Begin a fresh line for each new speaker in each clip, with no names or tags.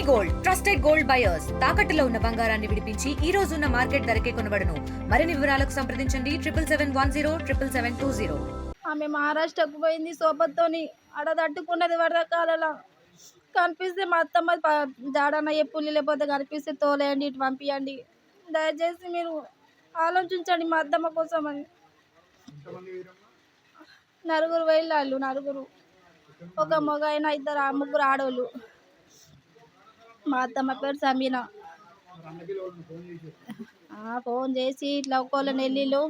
Gold trusted gold buyers తాకట్టులో ఉన్న బంగారాన్ని విడిపించి ఈ రోజు ఉన్న మార్కెట్ ధరకే కొనబడును. మరిన్ని వివరాలకు సంప్రదించండి 7771077720.
ఆమె మహారాష్ట్రకు పోయింది సోపత్తోని. ఆడ తట్టుకున్నది వరదకాలలో. కనిపిస్తే మా అత్తమ్మ జాడన్న పుల్లి లేకపోతే కనిపిస్తే తోలేయండి, ఇటు పంపించండి. దయచేసి మీరు ఆలోచించండి మా అత్తమ్మ కోసం అని. నలుగురు వెళ్ళాళ్ళు, నలుగురు, ఒక మగ అయినా ఇద్దరు ముగ్గురు ఆడోళ్ళు. మా అత్తమ్మ పేరు సమీనా. ఫోన్ చేసి ఇట్లా ఒక్కోళ్ళని వెళ్ళిళ్ళు,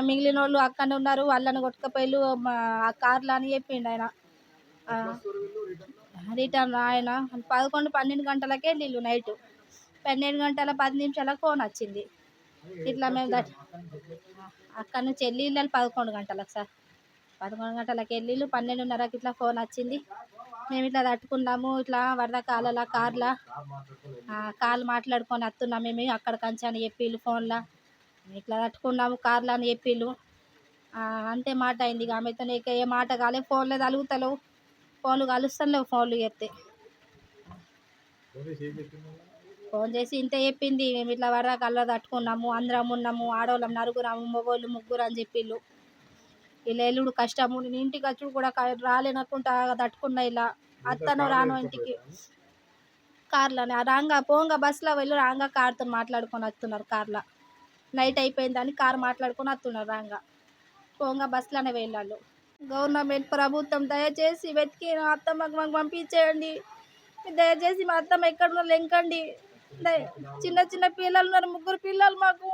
మిగిలిన వాళ్ళు అక్కడనే ఉన్నారు, వాళ్ళని కొట్టుకపోయిళ్ళు ఆ కార్లో అని చెప్పిండు ఆయన. రిటర్న్ ఆయన 11-12 గంటలకే వెళ్ళిళ్ళు. నైట్ 12:10 ఫోన్ వచ్చింది. ఇట్లా మేము అక్కడ నుంచి వెళ్ళి 11 గంటలకు సార్, 11 గంటలకు వెళ్ళిళ్ళు. 12:30కి ఇట్లా ఫోన్ వచ్చింది. మేము ఇట్లా తట్టుకున్నాము, ఇట్లా వరద కాలలో కార్లో కాలు మాట్లాడుకొని వస్తున్నాం మేము అక్కడ కంచి అని చెప్పిళ్ళు. ఫోన్లో ఇట్లా తట్టుకున్నాము కార్లో అని చెప్పిళ్ళు. అంతే మాట అయింది. ఇక ఆమెతో ఏ మాట కాలే. ఫోన్లో తలుగుతలేవు, ఫోన్లు కలుస్తలేవు. ఫోన్లు చెప్తే ఫోన్ చేసి ఇంతే చెప్పింది, మేము ఇట్లా వరద కళ్ళ తట్టుకున్నాము, అందరం ఉన్నాము, ఆడవాళ్ళం నలుగురాము, మగవాళ్ళు ముగ్గురు అని చెప్పిళ్ళు. ఇలా ఎల్లుడు కష్టము, నేను ఇంటికి వచ్చి కూడా రాలేననుకుంటా తట్టుకున్నా. ఇలా అత్తను రాను ఇంటికి కార్లోనే రాంగా పోంగా బస్సులో వెళ్ళి రాంగా కార్తో మాట్లాడుకొని వస్తున్నారు. కార్లో నైట్ అయిపోయిందని కారు మాట్లాడుకొని వస్తున్నారు. రాంగా పోంగా బస్సులోనే వెళ్ళాళ్ళు. గవర్నమెంట్ ప్రభుత్వం దయచేసి వెతికి మా అత్తమ్మకు మాకు పంపించేయండి. దయచేసి మా అత్తమ్మ ఎక్కడున్నా లెంకండి. చిన్న చిన్న పిల్లలు ఉన్నారు, ముగ్గురు పిల్లలు మాకు.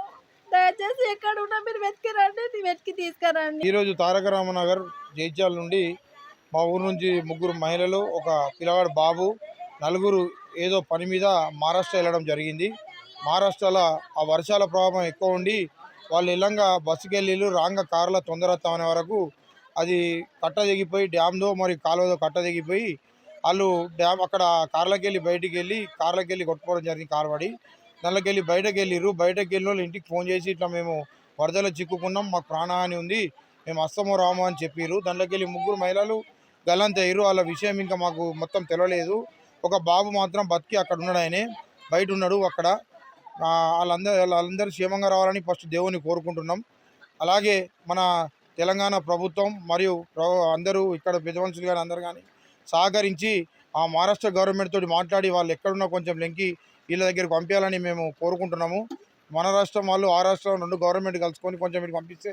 దయచేసి ఎక్కడ ఉన్నా మీరు వెతికిరండి, వెతికి తీసుకురండి.
ఈరోజు తారక రామనగర్ జైత్యాల నుండి మా ఊరు నుంచి ముగ్గురు మహిళలు, ఒక పిల్లవాడు బాబు, నలుగురు ఏదో పని మీద మహారాష్ట్ర వెళ్ళడం జరిగింది. మహారాష్ట్రలో ఆ వర్షాల ప్రభావం ఎక్కువ ఉండి వాళ్ళు ఇల్లంగా బస్సుకి వెళ్ళి రాంగా కారులో తొందర అనే వరకు అది కట్ట దిగిపోయి డ్యామ్లో మరి కాలువలో కట్ట దిగిపోయి వాళ్ళు డ్యామ్ అక్కడ కార్లోకి వెళ్ళి బయటికి వెళ్ళి కార్లోకి వెళ్ళి కొట్టుకోవడం జరిగింది. కారు పడి దానిలోకి వెళ్ళి బయటకు వెళ్ళిర్రు. బయటకు వెళ్ళిన వాళ్ళు ఇంటికి ఫోన్ చేసి ఇట్లా మేము వరదలో చిక్కుకున్నాం, మాకు ప్రాణహాని ఉంది, మేము వస్తామో రామో అని చెప్పారు. దాంట్లోకి వెళ్ళి ముగ్గురు మహిళలు గల్లంత అయ్యారు. వాళ్ళ విషయం ఇంకా మాకు మొత్తం తెలియలేదు. ఒక బాబు మాత్రం బతికి అక్కడ ఉన్నాడు, ఆయనే బయట ఉన్నాడు. అక్కడ వాళ్ళందరూ క్షేమంగా రావాలని ఫస్ట్ దేవుని కోరుకుంటున్నాం. అలాగే మన తెలంగాణ ప్రభుత్వం మరియు అందరూ ఇక్కడ పెద్ద మనుషులు కానీ అందరూ కానీ సహకరించి ఆ మహారాష్ట్ర గవర్నమెంట్ తోటి మాట్లాడి వాళ్ళు ఎక్కడున్నా కొంచెం లెంకి వీళ్ళ దగ్గరికి పంపించాలని మేము కోరుకుంటున్నాము. మన రాష్ట్రం వాళ్ళు ఆ రాష్ట్రం రెండు గవర్నమెంట్ కలుసుకొని కొంచెం వీటికి పంపిస్తే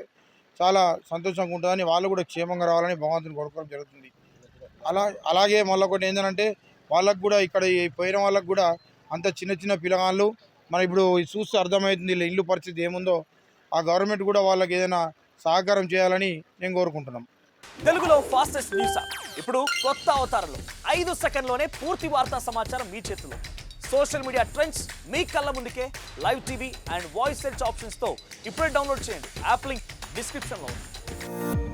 చాలా సంతోషంగా ఉంటుందని, వాళ్ళు కూడా క్షేమంగా రావాలని భగవంతుని కోరుకోవడం జరుగుతుంది. అలాగే మళ్ళీ ఒకటి ఏంటంటే వాళ్ళకు కూడా ఇక్కడ పోయిన వాళ్ళకు కూడా అంత చిన్న చిన్న పిల్లగాళ్ళు మన ఇప్పుడు చూస్తే అర్థమవుతుంది ఇల్లు పరిస్థితి ఏముందో. ఆ గవర్నమెంట్ కూడా వాళ్ళకి ఏదైనా సహకారం చేయాలని నేను కోరుకుంటున్నాం.
తెలుగులో ఫాస్టెస్ట్ న్యూస్ ఇప్పుడు కొత్త అవతారంలో 5 సెకండ్లోనే పూర్తి వార్తా సమాచారం మీ చేతిలో. సోషల్ మీడియా ట్రెండ్స్ మీ కళ్ళ ముందుకే live TV and voice search ఆప్షన్స్తో ఇప్పుడే డౌన్లోడ్ చేయండి. యాప్ లింక్ డిస్క్రిప్షన్లో ఉంది.